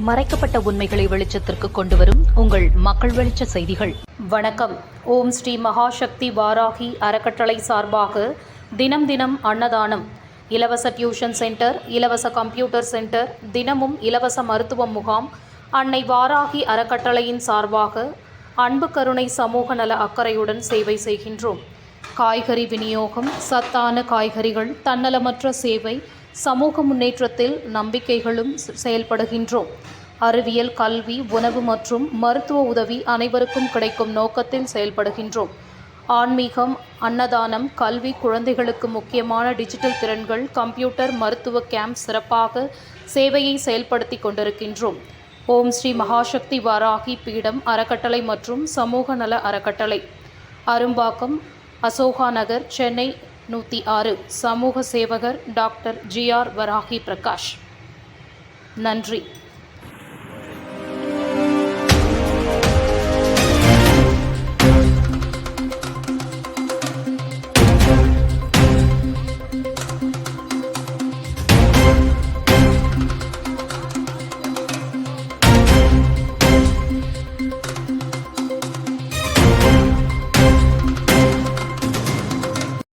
மறைக்கப்பட்ட உண்மைகளை வெளிச்சத்திற்கு கொண்டுவரும் உங்கள் மக்கள் வெளிச்ச செய்திகள். வணக்கம். ஓம் ஸ்ரீ மகாசக்தி வாராகி அறக்கட்டளை சார்பாக தினம் அன்னதானம், இலவச டியூஷன் சென்டர், இலவச கம்ப்யூட்டர் சென்டர், தினமும் இலவச மருத்துவ முகாம், அன்னை வாராகி அறக்கட்டளையின் சார்பாக அன்பு கருணை சமூக நல அக்கறையுடன் சேவை செய்கின்றோம். காய்கறி விநியோகம், சத்தான காய்கறிகள், தன்னலமற்ற சேவை, சமூக முன்னேற்றத்தில் நம்பிக்கைகளும் செயல்படுகின்றோம். அறிவியல், கல்வி, உணவு மற்றும் மருத்துவ உதவி அனைவருக்கும் கிடைக்கும் நோக்கத்தில் செயல்படுகின்றோம். ஆன்மீகம், அன்னதானம், கல்வி, குழந்தைகளுக்கு முக்கியமான டிஜிட்டல் திறன்கள், கம்ப்யூட்டர், மருத்துவ கேம்ப் சிறப்பாக சேவையை செயல்படுத்தி கொண்டிருக்கின்றோம். ஓம் ஸ்ரீ மகாசக்தி வாராகி பீடம் அறக்கட்டளை மற்றும் சமூக நல அறக்கட்டளை, அரும்பாக்கம், அசோகா நகர், சென்னை 106. சமூக சேவகர் டாக்டர் GR வராகி பிரகாஷ். நன்றி.